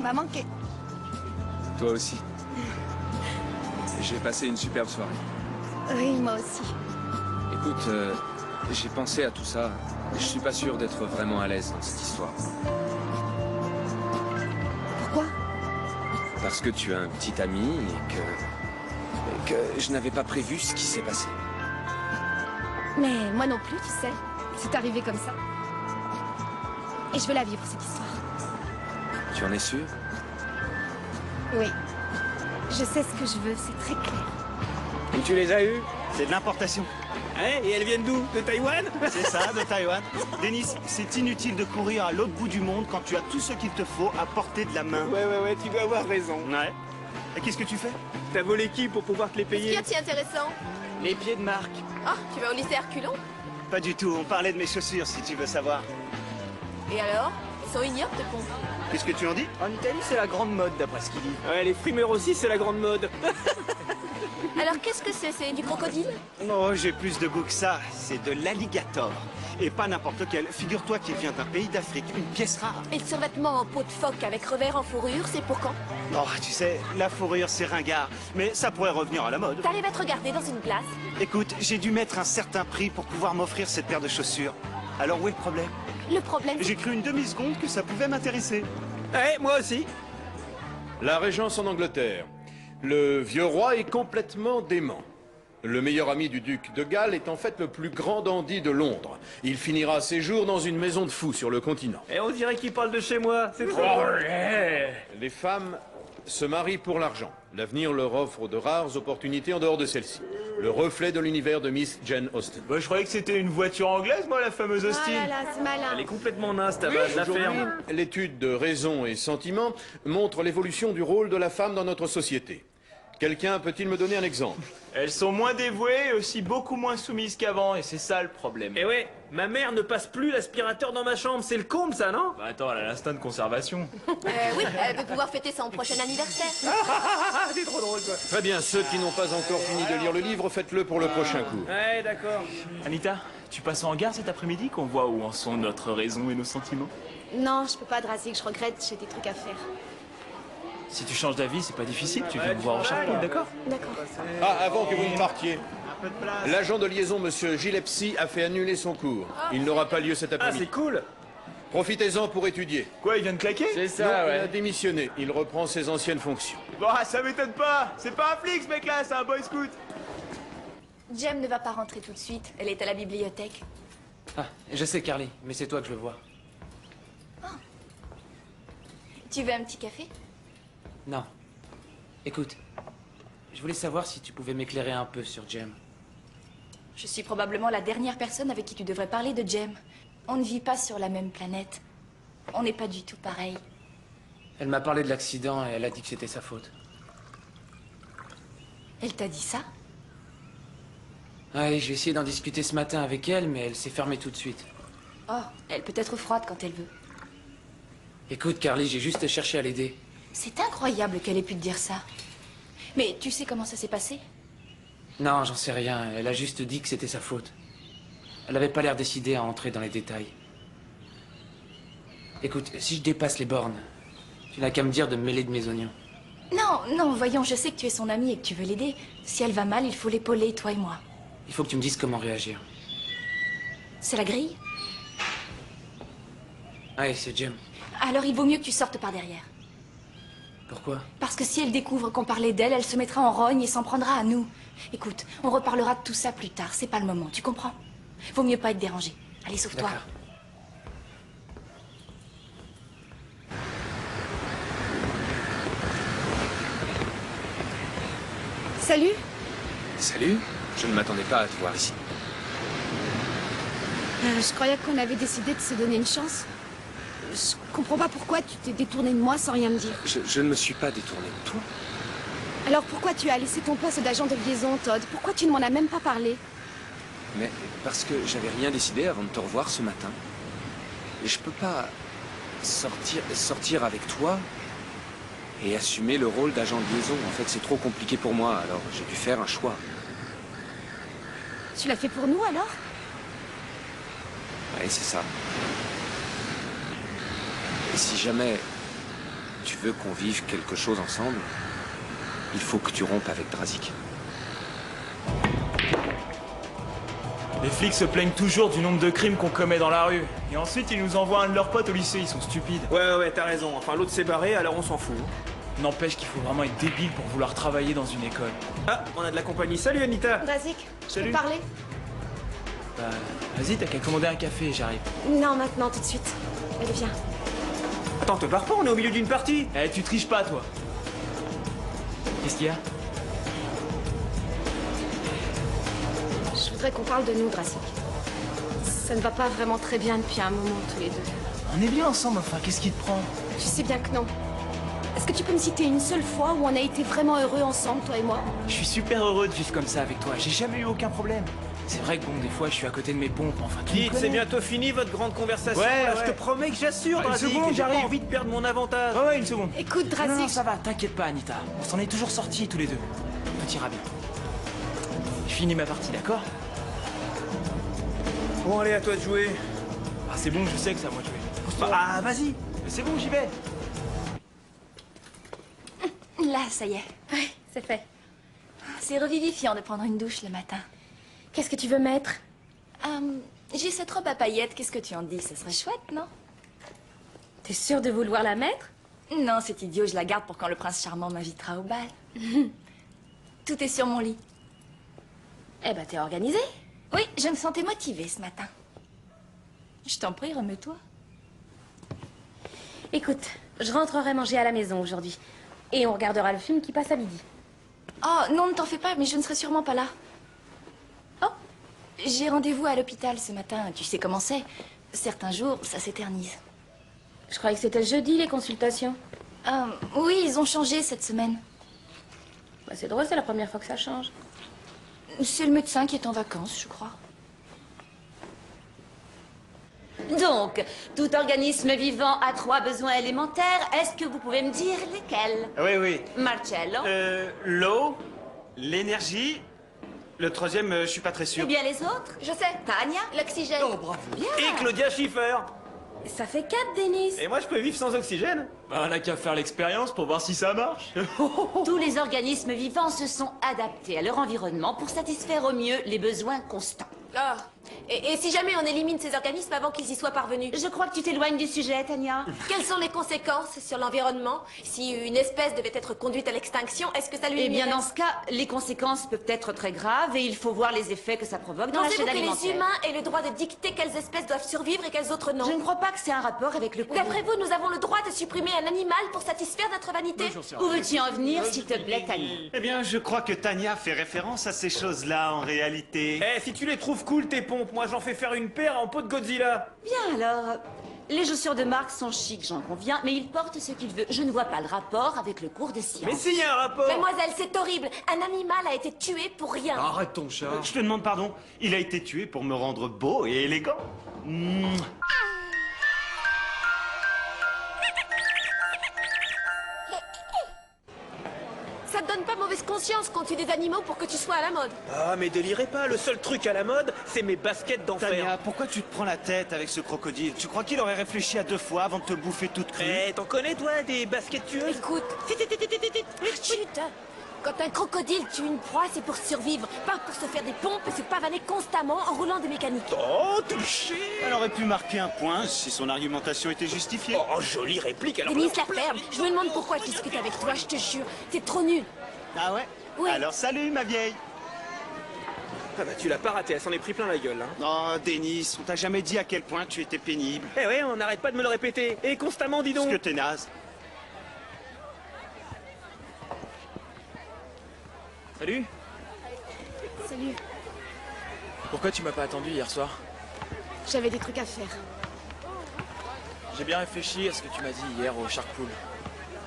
m'a manqué. Toi aussi. J'ai passé une superbe soirée. Oui, moi aussi. Écoute, j'ai pensé à tout ça. Je suis pas sûr d'être vraiment à l'aise dans cette histoire. Pourquoi? Parce que tu as un petit ami et que je n'avais pas prévu ce qui s'est passé. Mais moi non plus, tu sais. C'est arrivé comme ça. Et je veux la vivre, cette histoire. Tu en es sûr? Oui. Je sais ce que je veux, c'est très clair. Où tu les as eus? C'est de l'importation. Hein? Et elles viennent d'où? De Taïwan? C'est ça, de Taïwan. Denis, c'est inutile de courir à l'autre bout du monde quand tu as tout ce qu'il te faut à portée de la main. Ouais, tu dois avoir raison. Ouais. Et qu'est-ce que tu fais? T'as volé qui pour pouvoir te les Qu'est-ce qu'il payer? y a de si intéressant? Les pieds de Marc. Ah, tu vas au lycée Herculon? Pas du tout, on parlait de mes chaussures si tu veux savoir. Et alors? Ils sont ignobles, tes pompes. Qu'est-ce que tu en dis? En Italie, c'est la grande mode, d'après ce qu'il dit. Ouais, les frimeurs aussi, c'est la grande mode. Alors qu'est-ce que c'est? C'est du crocodile? Oh, j'ai plus de goût que ça. C'est de l'alligator. Et pas n'importe quel. Figure-toi qu'il vient d'un pays d'Afrique, une pièce rare. Et le survêtement en peau de phoque avec revers en fourrure, c'est pour quand? Oh, tu sais, la fourrure, c'est ringard. Mais ça pourrait revenir à la mode. T'arrives à te regarder dans une glace? Écoute, j'ai dû mettre un certain prix pour pouvoir m'offrir cette paire de chaussures. Alors où est le problème? Le problème, c'est... J'ai cru une demi-seconde que ça pouvait m'intéresser. Ouais, moi aussi. La régence en Angleterre. Le vieux roi est complètement dément. Le meilleur ami du duc de Galles est en fait le plus grand dandy de Londres. Il finira ses jours dans une maison de fous sur le continent. Et on dirait qu'il parle de chez moi. C'est trop Oh, drôle. Les femmes se marient pour l'argent. L'avenir leur offre de rares opportunités en dehors de celle-ci. Le reflet de l'univers de Miss Jane Austen. Bah, je croyais que c'était une voiture anglaise, moi, la fameuse Oh Austin. là là, c'est malin. Elle est complètement naze, ta base, la Aujourd'hui, ferme. l'étude de raison et sentiment montre l'évolution du rôle de la femme dans notre société. Quelqu'un peut-il me donner un exemple? Elles sont moins dévouées et aussi beaucoup moins soumises qu'avant, et c'est ça le problème. Et ouais, ma mère ne passe plus l'aspirateur dans ma chambre, c'est le comble ça, non? Bah attends, elle a l'instinct de conservation. Oui, elle veut pouvoir fêter son prochain anniversaire. C'est trop drôle, quoi. Très bien, ceux qui n'ont pas encore fini de lire le livre, faites-le pour le prochain cours. Ouais, d'accord. Anita, tu passes en gare cet après-midi qu'on voit où en sont notre raison et nos sentiments? Non, je peux pas, Drazik, je regrette, j'ai des trucs à faire. Si tu changes d'avis, c'est pas difficile, tu viens me voir en Charpente, d'accord? D'accord. Ah, avant que vous ne partiez, l'agent de liaison, monsieur Gillespie, a fait annuler son cours. Il n'aura pas lieu cet Ah, après-midi. c'est cool. Profitez-en pour étudier. Quoi, il vient de claquer? C'est Non, ça, il a ouais. démissionné. Il reprend ses anciennes fonctions. Bon, ça m'étonne pas. C'est pas un flic, ce mec-là, c'est un boy scout. Jem ne va pas rentrer tout de suite. Elle est à la bibliothèque. Ah, je sais, Carly, mais c'est toi que je veux voir. Tu veux un petit café? Non. Écoute, je voulais savoir si tu pouvais m'éclairer un peu sur Jem. Je suis probablement la dernière personne avec qui tu devrais parler de Jem. On ne vit pas sur la même planète. On n'est pas du tout pareil. Elle m'a parlé de l'accident et elle a dit que c'était sa faute. Elle t'a dit ça? Ouais, j'ai essayé d'en discuter ce matin avec elle, mais elle s'est fermée tout de suite. Oh, elle peut être froide quand elle veut. Écoute, Carly, j'ai juste cherché à l'aider. C'est incroyable qu'elle ait pu te dire ça. Mais tu sais comment ça s'est passé? Non, j'en sais rien. Elle a juste dit que c'était sa faute. Elle avait pas l'air décidée à entrer dans les détails. Écoute, si je dépasse les bornes, tu n'as qu'à me dire de me mêler de mes oignons. Non, voyons, je sais que tu es son amie et que tu veux l'aider. Si elle va mal, il faut l'épauler, toi et moi. Il faut que tu me dises comment réagir. C'est la grille? Ouais, c'est Jem. Alors il vaut mieux que tu sortes par derrière. Pourquoi? Parce que si elle découvre qu'on parlait d'elle, elle se mettra en rogne et s'en prendra à nous. Écoute, on reparlera de tout ça plus tard, c'est pas le moment, tu comprends? Vaut mieux pas être dérangé. Allez, sauve-toi. D'accord. Salut. Salut. Je ne m'attendais pas à te voir ici. Je croyais qu'on avait décidé de se donner une chance. Je comprends pas pourquoi tu t'es détourné de moi sans rien me dire. Je ne me suis pas détourné de toi. Alors pourquoi tu as laissé ton poste d'agent de liaison, Todd? Pourquoi tu ne m'en as même pas parlé? Mais parce que j'avais rien décidé avant de te revoir ce matin. Et je peux pas sortir avec toi et assumer le rôle d'agent de liaison. En fait, c'est trop compliqué pour moi, alors j'ai dû faire un choix. Tu l'as fait pour nous alors? Ouais, c'est ça. Et si jamais tu veux qu'on vive quelque chose ensemble, il faut que tu rompes avec Drazik. Les flics se plaignent toujours du nombre de crimes qu'on commet dans la rue. Et ensuite, ils nous envoient un de leurs potes au lycée, ils sont stupides. Ouais, t'as raison. Enfin, l'autre s'est barré, alors on s'en fout. N'empêche qu'il faut vraiment être débile pour vouloir travailler dans une école. Ah, on a de la compagnie. Salut, Anita. Drazik, je Salut. peux parler? Bah, vas-y, t'as qu'à commander un café, j'arrive. Non, maintenant, tout de suite. Allez, viens. Attends, te barre pas, on est au milieu d'une partie. Eh, tu triches pas, toi. Qu'est-ce qu'il y a? Je voudrais qu'on parle de nous, Drazik. Ça ne va pas vraiment très bien depuis un moment, tous les deux. On est bien ensemble, enfin, qu'est-ce qui te prend? Tu sais bien que non. Est-ce que tu peux me citer une seule fois où on a été vraiment heureux ensemble, toi et moi? Je suis super heureux de vivre comme ça avec toi, j'ai jamais eu aucun problème. C'est vrai que bon, des fois, je suis à côté de mes pompes, enfin, tu me Dites, c'est connais. bientôt fini votre grande conversation. Ouais, là, ouais. Je te promets que j'assure, Ah, une Drazik. seconde, J'ai pas j'arrive. envie de perdre mon avantage. Ouais, une seconde. Écoute, Non, Drazik. ça va, t'inquiète pas, Anita. On s'en est toujours sortis tous les deux. Tout ira bien. Je finis ma partie, d'accord? Bon, allez, à toi de jouer. Ah, c'est bon, je sais que c'est à moi de jouer. Ah, vas-y. C'est bon, j'y vais. Là, ça y est. Ouais, c'est fait. C'est revivifiant de prendre une douche le matin. Qu'est-ce que tu veux mettre? J'ai cette robe à paillettes, qu'est-ce que tu en dis? Ce serait chouette, non? T'es sûre de vouloir la mettre? Non, c'est idiot, je la garde pour quand le prince charmant m'invitera au bal. Tout est sur mon lit. Eh ben, t'es organisée. Oui, je me sentais motivée ce matin. Je t'en prie, remets-toi. Écoute, je rentrerai manger à la maison aujourd'hui. Et on regardera le film qui passe à midi. Oh, non, ne t'en fais pas, mais je ne serai sûrement pas là. Oh, j'ai rendez-vous à l'hôpital ce matin. Tu sais comment c'est. Certains jours, ça s'éternise. Je croyais que c'était le jeudi, les consultations. Oui, ils ont changé cette semaine. Bah, c'est drôle, c'est la première fois que ça change. C'est le médecin qui est en vacances, je crois. Donc, tout organisme vivant a 3 besoins élémentaires. Est-ce que vous pouvez me dire lesquels? Oui. Marcello? L'eau, l'énergie. Le troisième, je suis pas très Et sûr. bien les autres? Je sais. Tania? L'oxygène. Oh, bravo. Et Claudia Schiffer. Ça fait 4, Denis. Et moi, je peux vivre sans oxygène? Bah, on a qu'à faire l'expérience pour voir si ça marche. Tous les organismes vivants se sont adaptés à leur environnement pour satisfaire au mieux les besoins constants. Ah. Et si jamais on élimine ces organismes avant qu'ils y soient parvenus? Je crois que tu t'éloignes du sujet, Tania. Quelles sont les conséquences sur l'environnement? Si une espèce devait être conduite à l'extinction, est-ce que ça lui Eh bien, nuirait? dans ce cas, les conséquences peuvent être très graves et il faut voir les effets que ça provoque dans la Pensez-vous chaîne que les alimentaire. humains aient le droit de dicter quelles espèces doivent survivre et quelles autres non? Je ne crois pas que c'est un rapport avec le coût. D'après vous, nous avons le droit de supprimer un animal pour satisfaire notre vanité? Où veux-tu en venir, s'il te plaît, Tania? Eh bien, je crois que Tania fait référence à ces choses-là en réalité. Eh, si tu les trouves cool, tes pompes, moi j'en fais faire une paire en peau de Godzilla. Bien alors, les chaussures de marque sont chics, j'en conviens, mais il porte ce qu'il veut. Je ne vois pas le rapport avec le cours de science. Mais s'il y a un rapport. Mademoiselle, c'est horrible. Un animal a été tué pour rien. Arrête ton chat. Je te demande pardon. Il a été tué pour me rendre beau et élégant. Ça te donne pas mauvaise conscience qu'on tue des animaux pour que tu sois à la mode? Ah, mais délirez pas, le seul truc à la mode, c'est mes baskets d'enfer. Tania, pourquoi tu te prends la tête avec ce crocodile? Tu crois qu'il aurait réfléchi à 2 fois avant de te bouffer toute crue? Eh, t'en connais toi, des baskets tueuses? Écoute, chut. Quand un crocodile tue une proie, c'est pour survivre, pas pour se faire des pompes et se pavaner constamment en roulant des mécaniques. Oh, touché. Elle aurait pu marquer un point si son argumentation était justifiée. Oh, jolie réplique alors. Denise, la ferme. Je me demande pourquoi je discute avec toi, je te jure. C'est trop nul. Ah ouais? Ouais. Alors salut ma vieille. Ah bah tu l'as pas raté, elle s'en est pris plein la gueule, hein. Oh Denis, on t'a jamais dit à quel point tu étais pénible. Eh ouais, on n'arrête pas de me le répéter. Et constamment, dis donc. Parce que t'es naze. Salut. Salut. Pourquoi tu m'as pas attendu hier soir? J'avais des trucs à faire. J'ai bien réfléchi à ce que tu m'as dit hier au Shark Pool.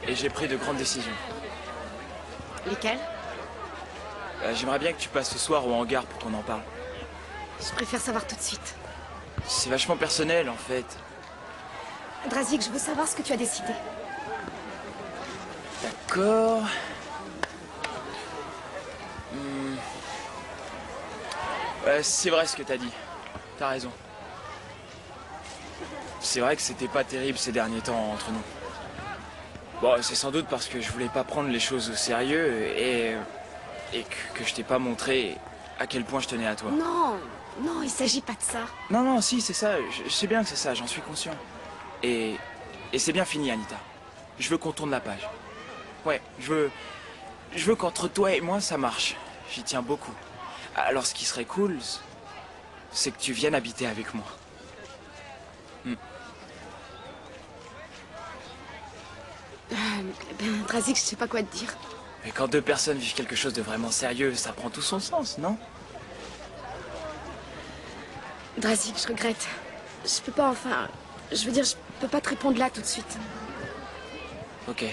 Et j'ai pris de grandes décisions. Lesquels? J'aimerais bien que tu passes ce soir au hangar pour qu'on en parle. Je préfère savoir tout de suite. C'est vachement personnel en fait. Drazik, je veux savoir ce que tu as décidé. D'accord. C'est vrai ce que t'as dit. T'as raison. C'est vrai que c'était pas terrible ces derniers temps entre nous. Bon, c'est sans doute parce que je voulais pas prendre les choses au sérieux et que je t'ai pas montré à quel point je tenais à toi. Non, non, il s'agit pas de ça. Non, non, si, c'est ça. Je sais bien que c'est ça, j'en suis conscient. Et c'est bien fini, Anita. Je veux qu'on tourne la page. Ouais, je veux qu'entre toi et moi, ça marche. J'y tiens beaucoup. Alors, ce qui serait cool, c'est que tu viennes habiter avec moi. Drazik, je sais pas quoi te dire. Mais quand deux personnes vivent quelque chose de vraiment sérieux, ça prend tout son sens, non? Drazik, je regrette. Je peux pas, enfin... Je veux dire, je peux pas te répondre là tout de suite. Ok.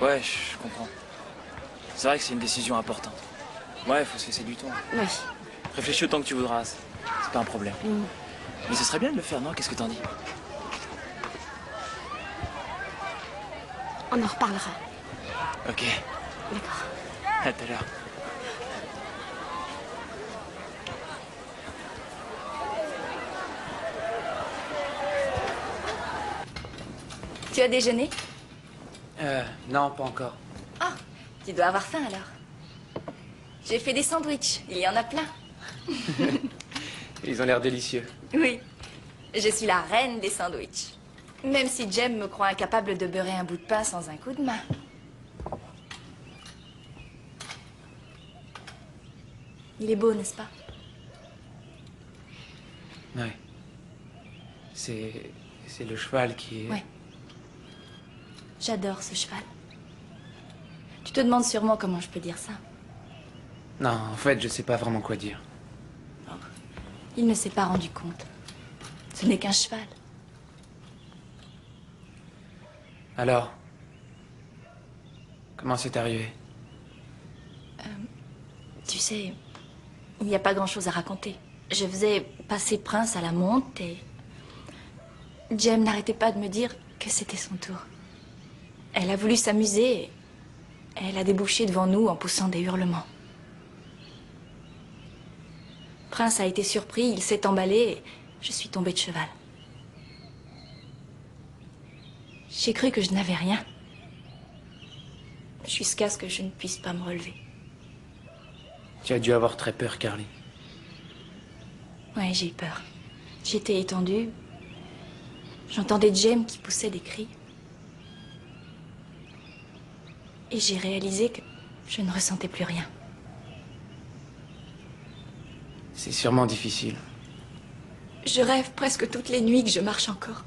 Ouais, je comprends. C'est vrai que c'est une décision importante. Ouais, faut se laisser du temps. Ouais. Réfléchis autant que tu voudras, c'est pas un problème. Mais ce serait bien de le faire, non? Qu'est-ce que t'en dis? On en reparlera. Ok. D'accord. À tout à l'heure. Tu as déjeuné? Non, pas encore. Ah, tu dois avoir faim alors. J'ai fait des sandwichs, il y en a plein. Ils ont l'air délicieux. Oui, je suis la reine des sandwichs. Même si Jem me croit incapable de beurrer un bout de pain sans un coup de main. Il est beau, n'est-ce pas? Ouais. C'est le cheval qui est... Ouais. J'adore ce cheval. Tu te demandes sûrement comment je peux dire ça. Non, en fait, je sais pas vraiment quoi dire. Il ne s'est pas rendu compte. Ce n'est qu'un cheval. Alors, comment c'est arrivé? Tu sais, il n'y a pas grand-chose à raconter. Je faisais passer Prince à la monte et... Jem n'arrêtait pas de me dire que c'était son tour. Elle a voulu s'amuser et elle a débouché devant nous en poussant des hurlements. Prince a été surpris, il s'est emballé et je suis tombée de cheval. J'ai cru que je n'avais rien. Jusqu'à ce que je ne puisse pas me relever. Tu as dû avoir très peur, Carly. Ouais, j'ai eu peur. J'étais étendue. J'entendais Jem qui poussait des cris. Et j'ai réalisé que je ne ressentais plus rien. C'est sûrement difficile. Je rêve presque toutes les nuits que je marche encore.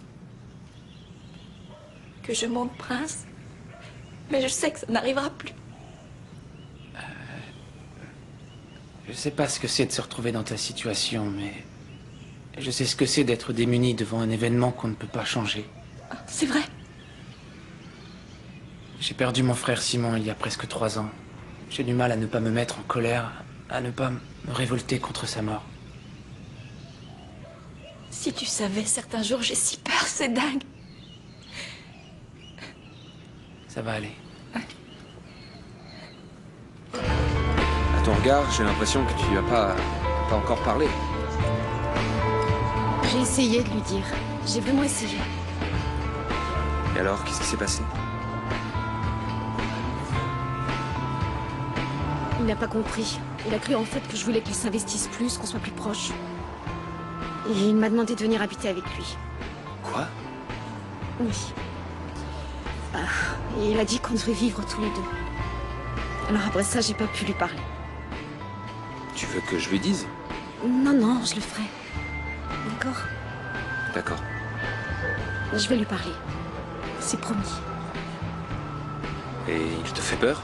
Que je monte Prince. Mais je sais que ça n'arrivera plus. Je sais pas ce que c'est de se retrouver dans ta situation, mais... Je sais ce que c'est d'être démuni devant un événement qu'on ne peut pas changer. Ah, c'est vrai. J'ai perdu mon frère Simon il y a presque 3 ans. J'ai du mal à ne pas me mettre en colère, à ne pas me révolter contre sa mort. Si tu savais, certains jours, j'ai si peur, c'est dingue. Ça va aller. À ton regard, j'ai l'impression que tu n'as pas encore parlé. J'ai essayé de lui dire. J'ai vraiment essayé. Et alors, qu'est-ce qui s'est passé? Il n'a pas compris. Il a cru en fait que je voulais qu'il s'investisse plus, qu'on soit plus proches. Et il m'a demandé de venir habiter avec lui. Quoi? Oui. Et il a dit qu'on devait vivre tous les deux. Alors après ça, j'ai pas pu lui parler. Tu veux que je lui dise? Non, non, je le ferai. D'accord? D'accord. Je vais lui parler. C'est promis. Et il te fait peur?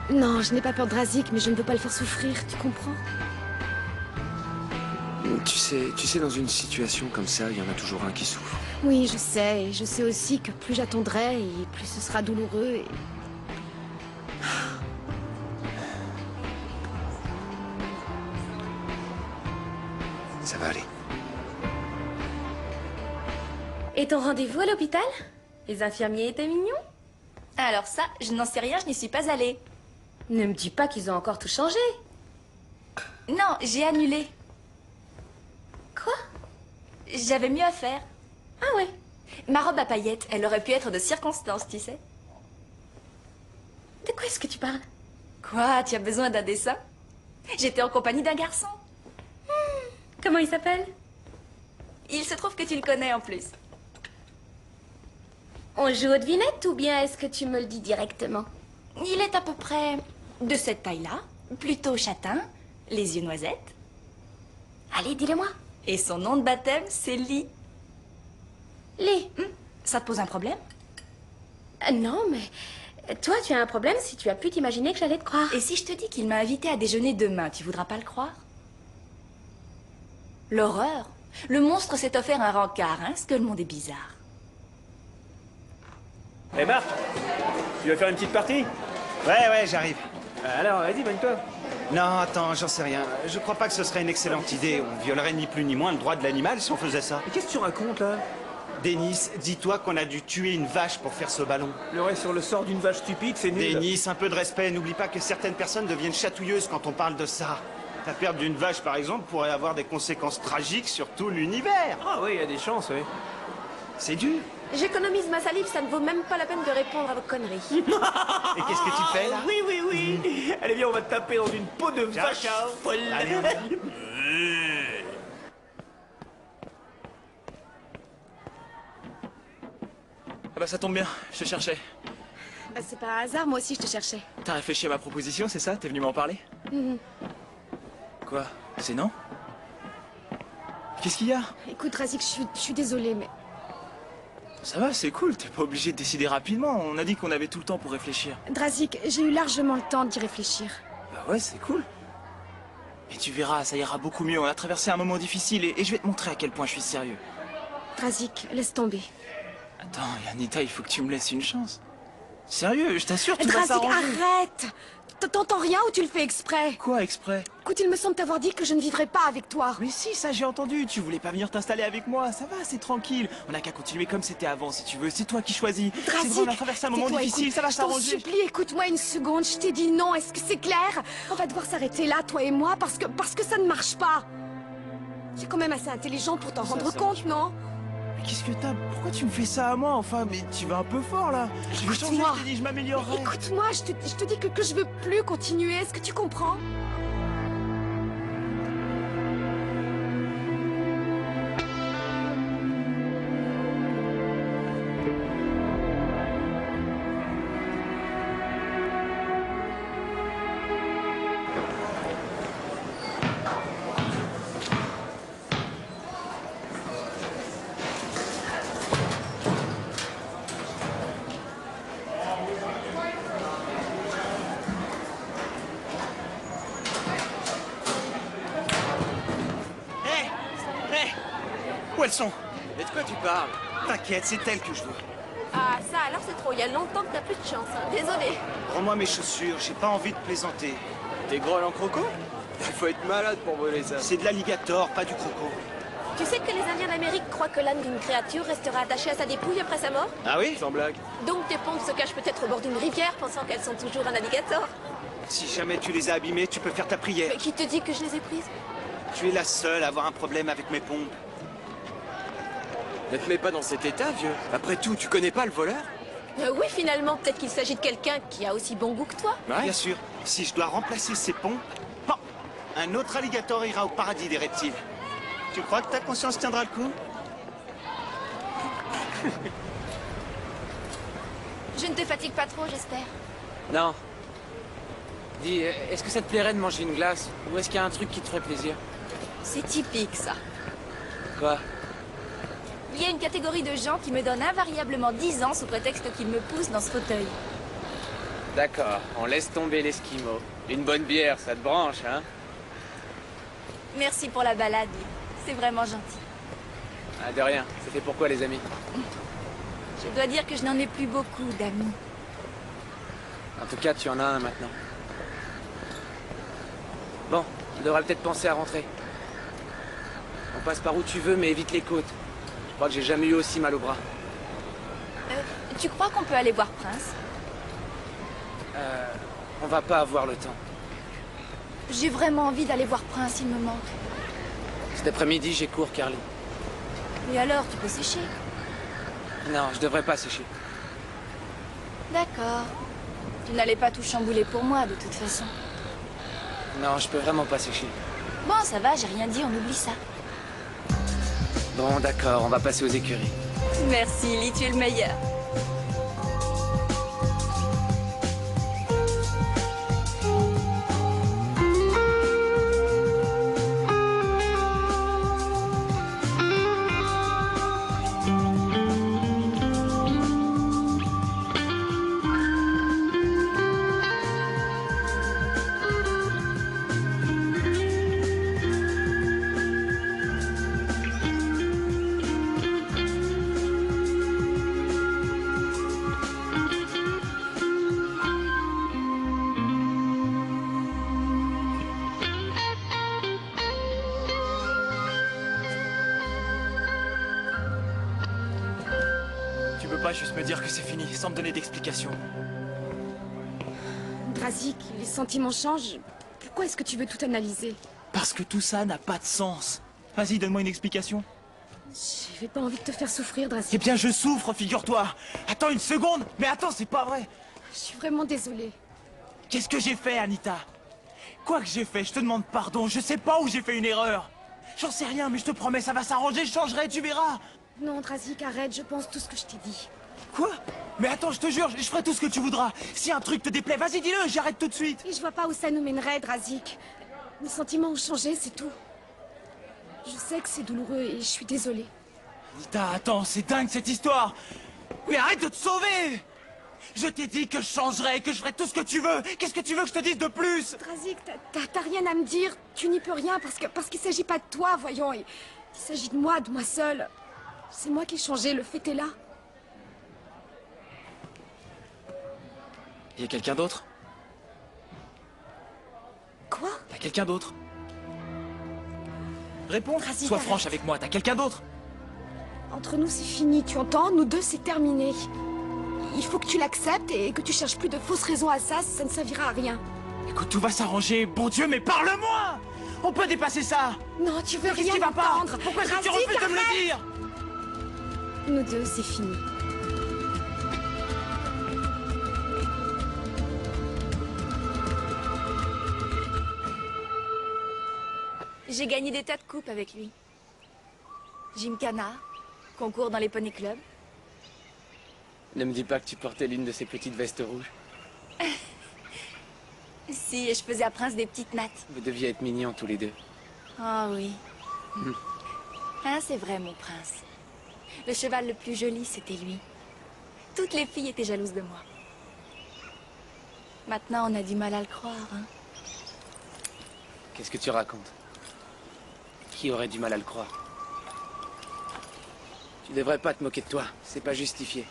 Non, je n'ai pas peur de Drazik, mais je ne veux pas le faire souffrir, tu comprends? Tu sais, dans une situation comme ça, il y en a toujours un qui souffre. Oui, je sais. Et je sais aussi que plus j'attendrai, et plus ce sera douloureux. Et... Ça va aller. Et ton rendez-vous à l'hôpital? Les infirmiers étaient mignons? Alors ça, je n'en sais rien, je n'y suis pas allée. Ne me dis pas qu'ils ont encore tout changé. Non, j'ai annulé. Quoi? J'avais mieux à faire. Ah ouais. Ma robe à paillettes, elle aurait pu être de circonstance, tu sais. De quoi est-ce que tu parles? Quoi, tu as besoin d'un dessin? J'étais en compagnie d'un garçon. Comment il s'appelle? Il se trouve que tu le connais en plus. On joue aux devinettes ou bien est-ce que tu me le dis directement? Il est à peu près de cette taille-là, plutôt châtain, les yeux noisettes. Allez, dis-le-moi. Et son nom de baptême, c'est Lee. Lee. Ça te pose un problème? Non, mais toi, tu as un problème si tu as pu t'imaginer que j'allais te croire. Et si je te dis qu'il m'a invité à déjeuner demain, tu voudras pas le croire? L'horreur. Le monstre s'est offert un rencard, hein, ce que le monde est bizarre. Eh Marc, tu veux faire une petite partie? Ouais, j'arrive. Alors, vas-y, bagne-toi. Non, attends, j'en sais rien. Je crois pas que ce serait une excellente idée. On violerait ni plus ni moins le droit de l'animal si on faisait ça. Mais qu'est-ce que tu racontes, là? Denis, dis-toi qu'on a dû tuer une vache pour faire ce ballon. Pleurer sur le sort d'une vache stupide, c'est nul. Denis, un peu de respect. N'oublie pas que certaines personnes deviennent chatouilleuses quand on parle de ça. La perte d'une vache, par exemple, pourrait avoir des conséquences tragiques sur tout l'univers. Ah oui, il y a des chances, oui. C'est dur. J'économise ma salive, ça ne vaut même pas la peine de répondre à vos conneries. Et qu'est-ce que tu fais, là? Oui. Allez, viens, on va te taper dans une peau de vache folle. Allez, Ah bah ça tombe bien, je te cherchais. C'est pas un hasard, moi aussi je te cherchais. T'as réfléchi à ma proposition, c'est ça? T'es venu m'en parler? Quoi? C'est non? Qu'est-ce qu'il y a? Écoute, Razik, je suis désolée, mais... Ça va, c'est cool, t'es pas obligé de décider rapidement. On a dit qu'on avait tout le temps pour réfléchir. Drazik, j'ai eu largement le temps d'y réfléchir. Bah ouais, c'est cool. Mais tu verras, ça ira beaucoup mieux. On a traversé un moment difficile et je vais te montrer à quel point je suis sérieux. Drazik, laisse tomber. Attends, Anita, il faut que tu me laisses une chance. Sérieux, je t'assure, tout va Drazik, s'arranger. arrête! T'entends rien ou tu le fais exprès? Quoi, exprès? Écoute, il me semble t'avoir dit que je ne vivrai pas avec toi. Mais si, ça j'ai entendu. Tu voulais pas venir t'installer avec moi. Ça va, c'est tranquille. On n'a qu'à continuer comme c'était avant, si tu veux. C'est toi qui choisis. C'est vrai, on a traversé un moment tais-toi, difficile, écoute, ça va je t'en s'arranger. supplie, écoute-moi une seconde. Je t'ai dit non, est-ce que c'est clair? On va devoir s'arrêter là, toi et moi, parce que ça ne marche pas. Tu es quand même assez intelligent pour t'en rendre compte, non? Mais qu'est-ce que t'as? Pourquoi tu me fais ça à moi, enfin? Mais tu vas un peu fort, là. Je veux changer, je t'ai dit, je m'améliorerai. Écoute-moi, je te dis que je veux plus continuer. Est-ce que tu comprends? Où elles sont? Mais de quoi tu parles? T'inquiète, c'est elles que je veux. Ah, ça, alors c'est trop. Il y a longtemps que t'as plus de chance. Hein. Désolée. Rends-moi mes chaussures, j'ai pas envie de plaisanter. T'es gros en croco? Il faut être malade pour voler ça. C'est de l'alligator, pas du croco. Tu sais que les Indiens d'Amérique croient que l'âme d'une créature restera attachée à sa dépouille après sa mort? Ah oui? Sans blague. Donc tes pompes se cachent peut-être au bord d'une rivière, pensant qu'elles sont toujours un alligator. Si jamais tu les as abîmées, tu peux faire ta prière. Mais qui te dit que je les ai prises? Tu es la seule à avoir un problème avec mes pompes. Ne te mets pas dans cet état, vieux. Après tout, tu connais pas le voleur? Oui, finalement, peut-être qu'il s'agit de quelqu'un qui a aussi bon goût que toi. Bien sûr, si je dois remplacer ces pompes, bon, un autre alligator ira au paradis des reptiles. Tu crois que ta conscience tiendra le coup? Je ne te fatigue pas trop, j'espère. Non. Dis, est-ce que ça te plairait de manger une glace? Ou est-ce qu'il y a un truc qui te ferait plaisir? C'est typique, ça. Quoi? Il y a une catégorie de gens qui me donnent invariablement 10 ans sous prétexte qu'ils me poussent dans ce fauteuil. D'accord, on laisse tomber l'esquimau. Une bonne bière, ça te branche, hein? Merci pour la balade, c'est vraiment gentil. Ah, de rien. C'était pourquoi, les amis? Je dois dire que je n'en ai plus beaucoup d'amis. En tout cas, tu en as un maintenant. Bon, on devrait peut-être penser à rentrer. On passe par où tu veux, mais évite les côtes. Je crois que j'ai jamais eu aussi mal au bras. Tu crois qu'on peut aller voir Prince? On va pas avoir le temps. J'ai vraiment envie d'aller voir Prince, il me manque. Cet après-midi, j'ai cours, Carly. Et alors, tu peux sécher? Non, je devrais pas sécher. D'accord. Tu n'allais pas tout chambouler pour moi, de toute façon. Non, je peux vraiment pas sécher. Bon, ça va, j'ai rien dit, on oublie ça. Bon, d'accord, on va passer aux écuries. Merci, Lee, tu es le meilleur. Tu peux pas juste me dire que c'est fini, sans me donner d'explication. Drazik, les sentiments changent. Pourquoi est-ce que tu veux tout analyser? Parce que tout ça n'a pas de sens. Vas-y, donne-moi une explication. J'avais pas envie de te faire souffrir, Drazik. Eh bien, je souffre, figure-toi. Attends une seconde. Mais attends, c'est pas vrai. Je suis vraiment désolée. Qu'est-ce que j'ai fait, Anita? Quoi que j'ai fait, je te demande pardon. Je sais pas où j'ai fait une erreur. J'en sais rien, mais je te promets, ça va s'arranger, je changerai, tu verras. Non, Drazik, arrête, je pense tout ce que je t'ai dit. Quoi? Mais attends, je te jure, je ferai tout ce que tu voudras. Si un truc te déplaît, vas-y, dis-le, j'arrête tout de suite. Et je vois pas où ça nous mènerait, Drazik. Mes sentiments ont changé, c'est tout. Je sais que c'est douloureux et je suis désolée. Anita, attends, c'est dingue cette histoire. Mais arrête de te sauver. Je t'ai dit que je changerais, que je ferais tout ce que tu veux. Qu'est-ce que tu veux que je te dise de plus? Drazik, t'as rien à me dire. Tu n'y peux rien parce qu'il s'agit pas de toi, voyons. Il s'agit de moi seule. C'est moi qui ai changé, le fait est là. Y a quelqu'un d'autre? Quoi? T'as quelqu'un d'autre? Réponds, Drazik, sois arrête. franche avec moi, t'as quelqu'un d'autre? Entre nous, c'est fini, tu entends? Nous deux, c'est terminé. Il faut que tu l'acceptes et que tu cherches plus de fausses raisons à ça, ça ne servira à rien. Écoute, tout va s'arranger, bon Dieu, mais parle-moi! On peut dépasser ça! Non, tu veux Qu'est-ce rien qui va pas? entendre. Pourquoi est-ce que tu Drazik, refuses de me le arrête. dire? Nous deux, c'est fini. J'ai gagné des tas de coupes avec lui. Gymkhana, concours dans les poney clubs. Ne me dis pas que tu portais l'une de ces petites vestes rouges. Si, et je faisais à Prince des petites nattes. Vous deviez être mignons tous les deux. Ah oui. Hein, c'est vrai, mon prince. Le cheval le plus joli, c'était lui. Toutes les filles étaient jalouses de moi. Maintenant, on a du mal à le croire, hein. Qu'est-ce que tu racontes? Qui aurait du mal à le croire? Tu devrais pas te moquer de toi, c'est pas justifié.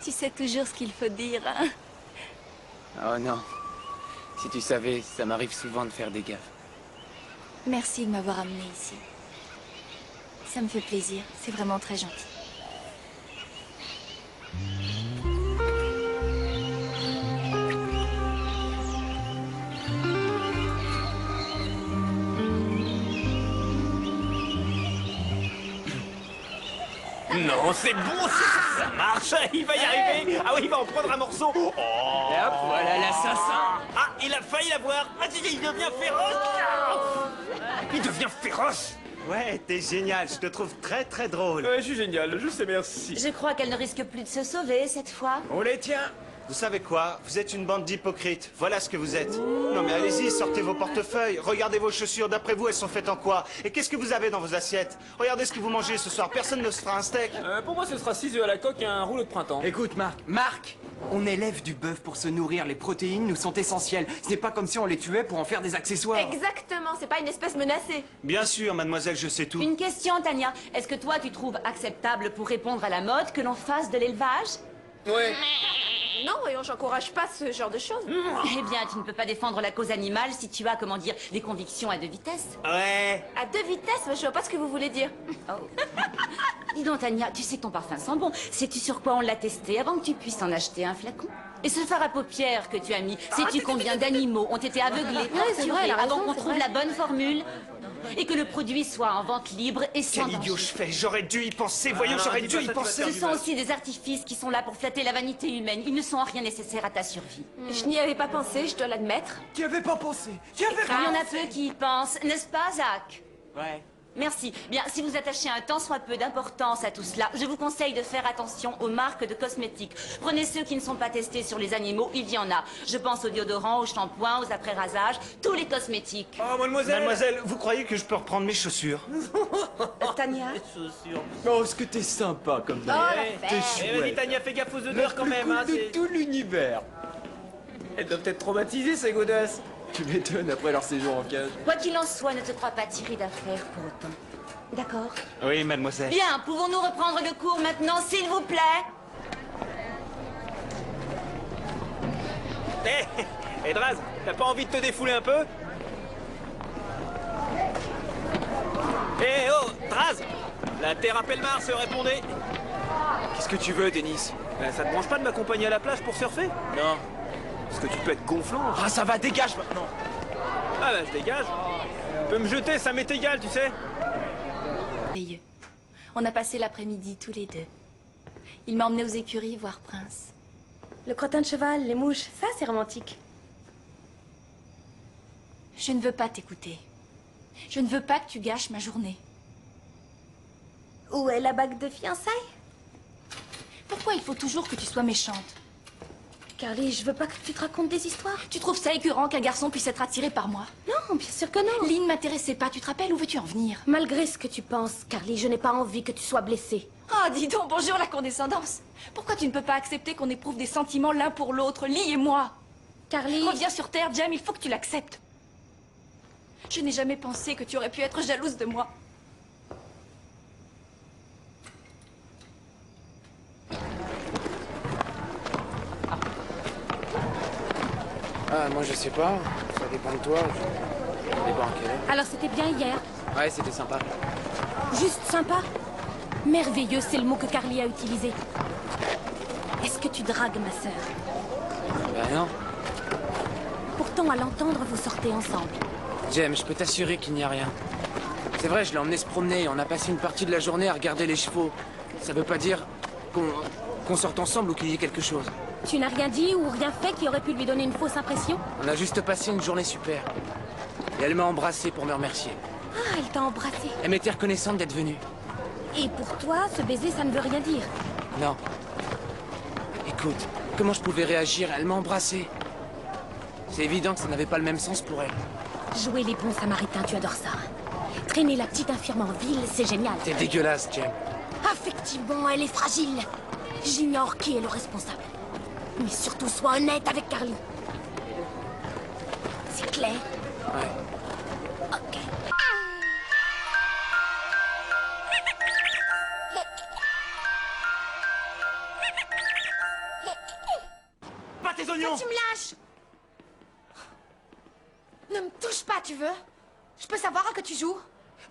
Tu sais toujours ce qu'il faut dire, hein. Oh non. Si tu savais, ça m'arrive souvent de faire des gaffes. Merci de m'avoir amené ici. Ça me fait plaisir, c'est vraiment très gentil. Non, c'est bon, ça marche. Il va y arriver. Ah oui, il va en prendre un morceau. Oh. Et hop, voilà l'assassin. Ah, il a failli l'avoir. Ah, il devient féroce. Il devient féroce. Ouais, t'es génial, je te trouve très très drôle. Ouais, je suis génial, je sais, merci. Je crois qu'elle ne risque plus de se sauver cette fois. On les tient. Vous savez quoi? Vous êtes une bande d'hypocrites. Voilà ce que vous êtes. Non mais allez-y, sortez vos portefeuilles. Regardez vos chaussures. D'après vous, elles sont faites en quoi? Et qu'est-ce que vous avez dans vos assiettes? Regardez ce que vous mangez ce soir. Personne ne se fera un steak. Pour moi, ce sera 6 œufs à la coque et un rouleau de printemps. Écoute, Marc, on élève du bœuf pour se nourrir. Les protéines nous sont essentielles. Ce n'est pas comme si on les tuait pour en faire des accessoires. Exactement, c'est pas une espèce menacée. Bien sûr, mademoiselle, je sais tout. Une question, Tania. Est-ce que toi, tu trouves acceptable pour répondre à la mode que l'on fasse de l'élevage? Ouais. Non, voyons, j'encourage pas ce genre de choses. Eh bien, tu ne peux pas défendre la cause animale si tu as, comment dire, des convictions à deux vitesses. Ouais. À deux vitesses, je vois pas ce que vous voulez dire. Dis donc, Tania, tu sais que ton parfum sent bon. Sais-tu sur quoi on l'a testé avant que tu puisses en acheter un flacon? Et ce fard à paupières que tu as mis, sais-tu combien d'animaux ont été aveuglés, c'est vrai, elle a avant raison, qu'on c'est trouve vrai. la bonne formule et que le produit soit en vente libre et sans Quel idiot danger. je fais. J'aurais dû y penser. Voyons, j'aurais dû y penser. Ce sont aussi des artifices qui sont là pour flatter la vanité humaine. Ils ne sont en rien nécessaires à ta survie. Je n'y avais pas pensé, je dois l'admettre. Tu y avais pas pensé. Tu y avais Il pas y en a pensé. peu qui y pensent, n'est-ce pas, Zach? Ouais. Merci. Bien, si vous attachez un tant soit peu d'importance à tout cela, je vous conseille de faire attention aux marques de cosmétiques. Prenez ceux qui ne sont pas testés sur les animaux, il y en a. Je pense aux déodorants, aux shampoings, aux après-rasages, tous les cosmétiques. Oh, mademoiselle. Mademoiselle, vous croyez que je peux reprendre mes chaussures? Tania. Oh, ce que t'es sympa comme Oh, ça. la T'es fête. Eh, vas-y, chouette. Tania, fais gaffe aux Le odeurs quand plus même, cool hein. de tout l'univers. Elles doivent être traumatisées, ces godasses. Tu m'étonnes après leur séjour en cage. Quoi qu'il en soit, ne te crois pas tiré d'affaire pour autant. D'accord? Oui, mademoiselle. Bien, pouvons-nous reprendre le cours maintenant, s'il vous plaît? Hé, Draz, t'as pas envie de te défouler un peu? Hé, oh, Draz! La terre à Pelmar se répondait. Qu'est-ce que tu veux, Denis? Ben, ça te branche pas de m'accompagner à la plage pour surfer? Non. Parce que tu peux être gonflant. Ah, ça va, dégage maintenant. Ah, bah, je dégage. Tu peux me jeter, ça m'est égal, tu sais. Merveilleux. On a passé l'après-midi tous les deux. Il m'a emmené aux écuries voir Prince. Le crottin de cheval, les mouches, ça c'est romantique. Je ne veux pas t'écouter. Je ne veux pas que tu gâches ma journée. Où est la bague de fiançailles? Pourquoi il faut toujours que tu sois méchante? Carly, je veux pas que tu te racontes des histoires. Tu trouves ça écœurant qu'un garçon puisse être attiré par moi? Non, bien sûr que non. Lynn m'intéressait pas, tu te rappelles? Où veux-tu en venir? Malgré ce que tu penses, Carly, je n'ai pas envie que tu sois blessée. Oh, dis donc, bonjour la condescendance. Pourquoi tu ne peux pas accepter qu'on éprouve des sentiments l'un pour l'autre, Lee et moi? Carly... Reviens sur Terre, Jem, il faut que tu l'acceptes. Je n'ai jamais pensé que tu aurais pu être jalouse de moi. Ah, moi je sais pas. Ça dépend de toi. Ça dépend à quelle heure. Alors c'était bien hier. Ouais, c'était sympa. Juste sympa. Merveilleux, c'est le mot que Carly a utilisé. Est-ce que tu dragues ma sœur? Ben non. Pourtant, à l'entendre, vous sortez ensemble. Jem, je peux t'assurer qu'il n'y a rien. C'est vrai, je l'ai emmené se promener. On a passé une partie de la journée à regarder les chevaux. Ça veut pas dire qu'on sorte ensemble ou qu'il y ait quelque chose. Tu n'as rien dit ou rien fait qui aurait pu lui donner une fausse impression? On a juste passé une journée super. Et elle m'a embrassé pour me remercier. Ah, elle t'a embrassé. Elle m'était reconnaissante d'être venue. Et pour toi, ce baiser, ça ne veut rien dire. Non. Écoute, comment je pouvais réagir? Elle m'a embrassé. C'est évident que ça n'avait pas le même sens pour elle. Jouer les bons samaritains, tu adores ça. Traîner la petite infirme en ville, c'est génial. T'es dégueulasse, Jem. Effectivement, elle est fragile. J'ignore qui est le responsable. Mais surtout, sois honnête avec Carly. C'est clair? Ouais. Ok. Pas tes oignons! Tu me lâches! Ne me touche pas, tu veux? Je peux savoir à quoi tu joues?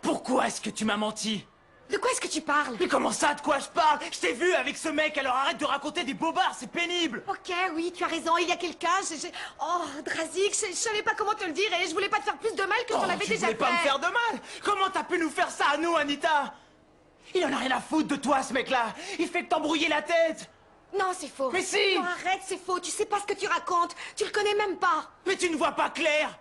Pourquoi est-ce que tu m'as menti? De quoi est-ce que tu parles? Mais comment ça, de quoi je parle? Je t'ai vu avec ce mec, alors arrête de raconter des bobards, c'est pénible! Ok, oui, tu as raison, il y a quelqu'un, Oh, Drazik, je savais pas comment te le dire et je voulais pas te faire plus de mal que j'en avais tu déjà voulais fait. pas me faire de mal! Comment t'as pu nous faire ça à nous, Anita? Il en a rien à foutre de toi, ce mec-là! Il fait que t'embrouiller la tête! Non, c'est faux. Mais si! Non, arrête, c'est faux, tu sais pas ce que tu racontes, tu le connais même pas. Mais tu ne vois pas clair!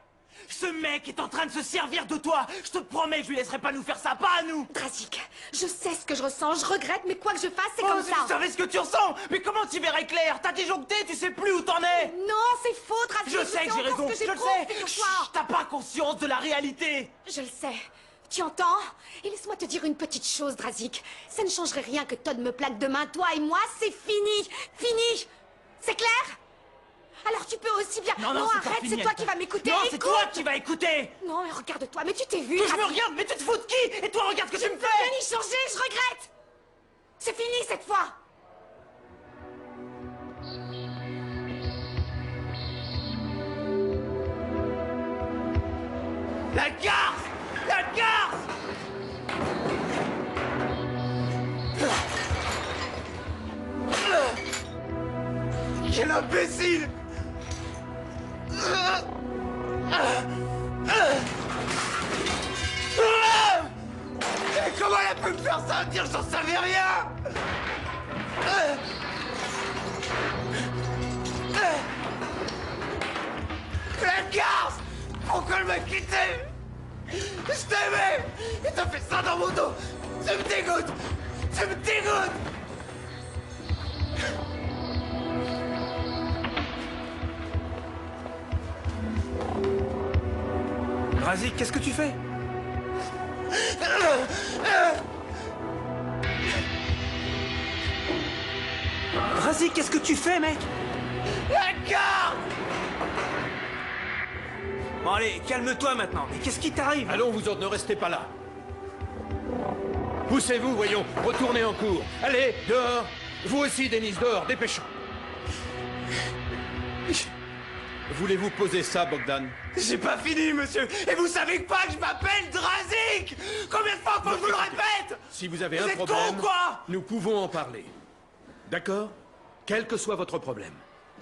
Ce mec est en train de se servir de toi! Je te promets que je lui laisserai pas nous faire ça, pas à nous! Drazik, je sais ce que je ressens, je regrette, mais quoi que je fasse, c'est Oh, comme si ça. tu savais ce que tu ressens! Mais comment tu verrais clair? T'as disjoncté, tu sais plus où t'en es! Non, c'est faux, Drazik. Je sais que j'ai encore raison, ce que je le j'éprouve, sais! figure-toi. Chut, t'as pas conscience de la réalité! Je le sais. Tu entends? Et laisse-moi te dire une petite chose, Drazik. Ça ne changerait rien que Todd me plaque demain, toi et moi, c'est fini. Fini. C'est clair? Alors tu peux aussi bien... Non, c'est pas arrête, fini, c'est toi Anita. qui vas m'écouter. Non, c'est Écoute. toi qui vas écouter! Non, mais regarde-toi, mais tu t'es vu, Que je me Drazik. regarde, mais tu te fous de qui? Et toi, regarde ce que tu me Je ne peux fais! rien y changer, je regrette. C'est fini cette fois. La garce! La garce! Quel imbécile! Et comment elle a pu me faire ça? Dire j'en savais rien! La garce! Pourquoi elle m'a quitté? Je t'aimais! Et t'as fait ça dans mon dos! Tu me dégoûtes! Tu me dégoûtes! Drazik, qu'est-ce que tu fais? Drazik, qu'est-ce que tu fais, mec? La garde! Bon allez, calme-toi maintenant. Mais qu'est-ce qui t'arrive? Allons, vous autres, ne restez pas là. Poussez-vous, voyons. Retournez en cours. Allez, dehors. Vous aussi, Denise, dehors, dépêchons. Voulez-vous poser ça, Bogdan? J'ai pas fini, monsieur! Et vous savez pas que je m'appelle Drazik! Combien de fois faut que je vous le répète? Si vous avez Vous un êtes problème, con ou quoi? nous pouvons en parler. D'accord? Quel que soit votre problème.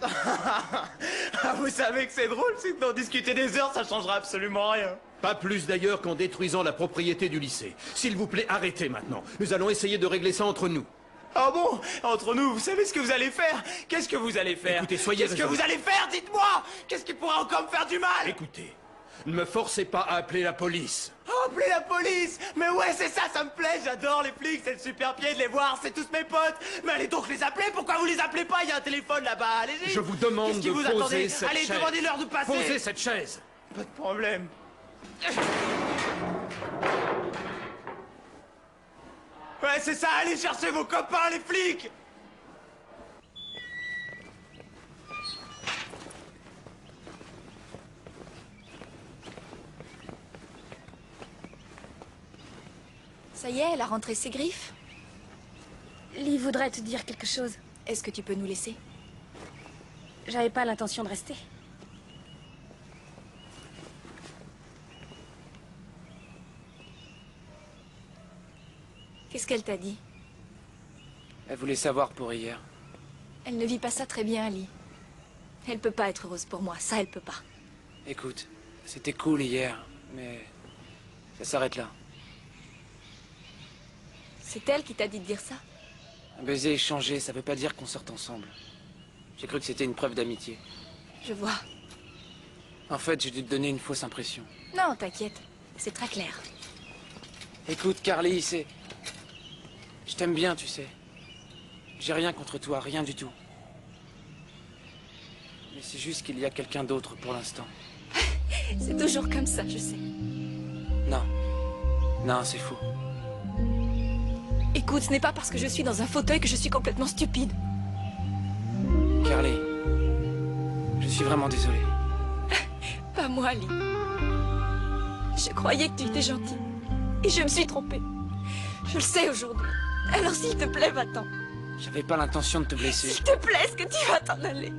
Ah, vous savez que c'est drôle, c'est que d'en discuter des heures, ça changera absolument rien. Pas plus d'ailleurs qu'en détruisant la propriété du lycée. S'il vous plaît, arrêtez maintenant. Nous allons essayer de régler ça entre nous. Ah bon? Entre nous, vous savez ce que vous allez faire? Qu'est-ce que vous allez faire? Écoutez, soyez Qu'est-ce que vous allez faire? Dites-moi! Qu'est-ce qui pourrait encore me faire du mal? Écoutez, ne me forcez pas à appeler la police. Oh, appelez la police! Mais ouais, c'est ça, ça me plaît, j'adore les flics, c'est le super pied de les voir, c'est tous mes potes! Mais allez donc les appeler, pourquoi vous les appelez pas? Il y a un téléphone là-bas, allez-y! Je vous demande Qu'est-ce qui de vous poser attendez? cette Allez, chaise. demandez-leur de passer! Posez cette chaise. Pas de problème. Ouais, c'est ça, allez chercher vos copains, les flics! Ça y est, elle a rentré ses griffes. Lee voudrait te dire quelque chose. Est-ce que tu peux nous laisser? J'avais pas l'intention de rester. Qu'est-ce qu'elle t'a dit? Elle voulait savoir pour hier. Elle ne vit pas ça très bien, Lee. Elle peut pas être heureuse pour moi, ça elle peut pas. Écoute, c'était cool hier, mais ça s'arrête là. C'est elle qui t'a dit de dire ça? Un baiser échangé, ça veut pas dire qu'on sorte ensemble. J'ai cru que c'était une preuve d'amitié. Je vois. En fait, j'ai dû te donner une fausse impression. Non, t'inquiète, c'est très clair. Écoute, Carly, c'est... Je t'aime bien, tu sais. J'ai rien contre toi, rien du tout. Mais c'est juste qu'il y a quelqu'un d'autre pour l'instant. C'est toujours comme ça, je sais. Non. Non, c'est fou. Écoute, ce n'est pas parce que je suis dans un fauteuil que je suis complètement stupide. Carly, je suis vraiment désolé. Pas moi, Lee. Je croyais que tu étais gentil. Et je me suis trompée. Je le sais aujourd'hui. Alors s'il te plaît, va-t'en. J'avais pas l'intention de te blesser. S'il te plaît, est-ce que tu vas t'en aller?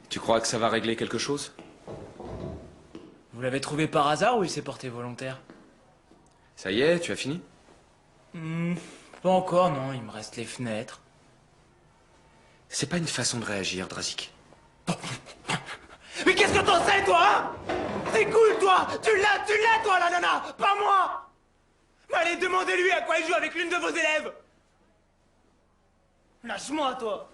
Tu crois que ça va régler quelque chose? Vous l'avez trouvé par hasard ou il s'est porté volontaire? Ça y est, tu as fini? Pas encore, non, il me reste les fenêtres. C'est pas une façon de réagir, Drazik. Mais qu'est-ce que t'en sais, toi, hein? C'est cool, toi! Tu l'as, toi, la nana! Pas moi! Mais allez, demandez-lui à quoi il joue avec l'une de vos élèves! Lâche-moi, toi!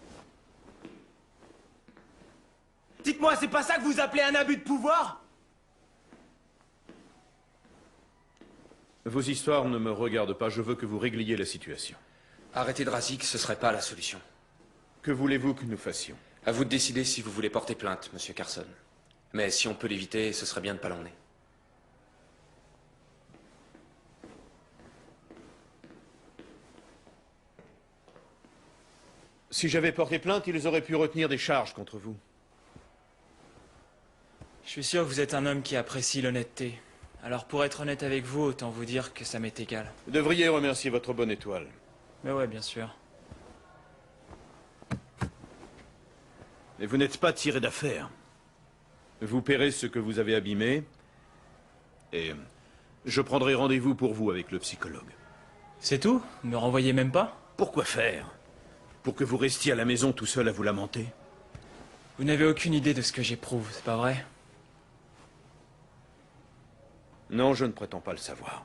Dites-moi, c'est pas ça que vous appelez un abus de pouvoir? Vos histoires ne me regardent pas, je veux que vous régliez la situation. Arrêter Drazik, ce serait pas la solution. Que voulez-vous que nous fassions? À vous de décider si vous voulez porter plainte, monsieur Carson. Mais si on peut l'éviter, ce serait bien de pas l'emmener. Si j'avais porté plainte, ils auraient pu retenir des charges contre vous. Je suis sûr que vous êtes un homme qui apprécie l'honnêteté. Alors pour être honnête avec vous, autant vous dire que ça m'est égal. Vous devriez remercier votre bonne étoile. Mais ouais, bien sûr. Mais vous n'êtes pas tiré d'affaire. Vous paierez ce que vous avez abîmé. Et je prendrai rendez-vous pour vous avec le psychologue. C'est tout? Ne renvoyez même pas? Pourquoi faire? Pour que vous restiez à la maison tout seul à vous lamenter? Vous n'avez aucune idée de ce que j'éprouve, c'est pas vrai? Non, je ne prétends pas le savoir.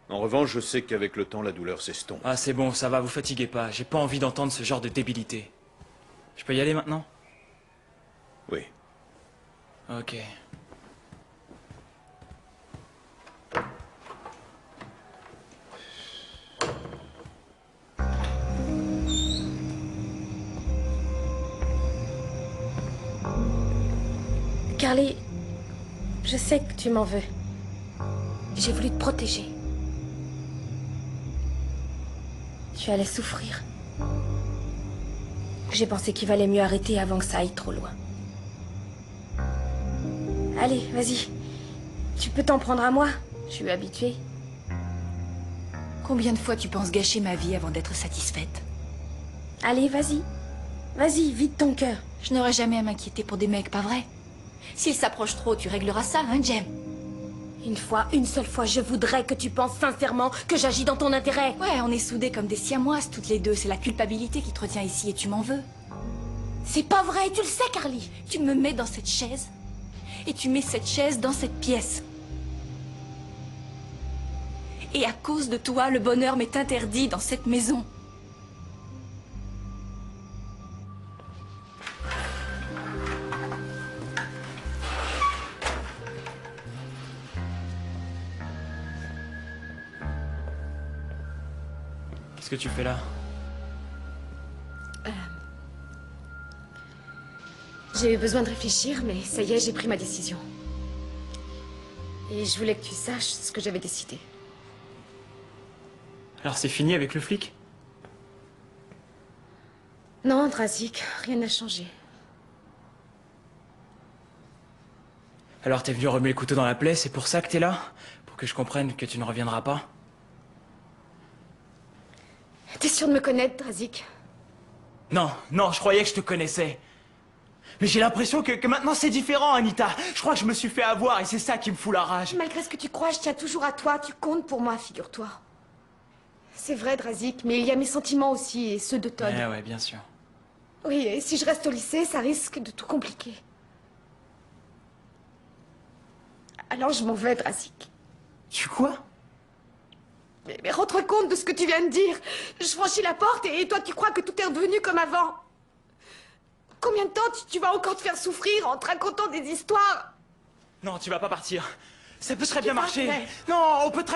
En revanche, je sais qu'avec le temps, la douleur s'estompe. Ah, c'est bon, ça va, vous fatiguez pas. J'ai pas envie d'entendre ce genre de débilité. Je peux y aller maintenant? Oui. Ok. Carly, je sais que tu m'en veux. J'ai voulu te protéger. Tu allais souffrir. J'ai pensé qu'il valait mieux arrêter avant que ça aille trop loin. Allez, vas-y. Tu peux t'en prendre à moi. Je suis habituée. Combien de fois tu penses gâcher ma vie avant d'être satisfaite? Allez, vas-y. Vas-y, vide ton cœur. Je n'aurai jamais à m'inquiéter pour des mecs, pas vrai? S'ils s'approchent trop, tu régleras ça, hein, Jem? Une seule fois, je voudrais que tu penses sincèrement que j'agis dans ton intérêt. Ouais, on est soudées comme des siamoises toutes les deux. C'est la culpabilité qui te retient ici et tu m'en veux. C'est pas vrai, tu le sais, Carly. Tu me mets dans cette chaise et tu mets cette chaise dans cette pièce. Et à cause de toi, le bonheur m'est interdit dans cette maison. Qu'est-ce que tu fais là? J'ai eu besoin de réfléchir, mais ça y est, j'ai pris ma décision. Et je voulais que tu saches ce que j'avais décidé. Alors c'est fini avec le flic? Non, Drazik, rien n'a changé. Alors t'es venu remuer le couteau dans la plaie, c'est pour ça que t'es là? Pour que je comprenne que tu ne reviendras pas? T'es sûr de me connaître, Drazik? Non, non, je croyais que je te connaissais. Mais j'ai l'impression que maintenant c'est différent, Anita. Je crois que je me suis fait avoir et c'est ça qui me fout la rage. Malgré ce que tu crois, je tiens toujours à toi. Tu comptes pour moi, figure-toi. C'est vrai, Drazik, mais il y a mes sentiments aussi et ceux de Todd. Ouais, bien sûr. Oui, et si je reste au lycée, ça risque de tout compliquer. Alors je m'en vais, Drazik. Tu quoi? Mais rends-toi compte de ce que tu viens de dire. Je franchis la porte et toi tu crois que tout est redevenu comme avant. Combien de temps tu vas encore te faire souffrir en te racontant des histoires? Non, tu vas pas partir. Ça peut très bien Qui marcher. partait? Non, on peut très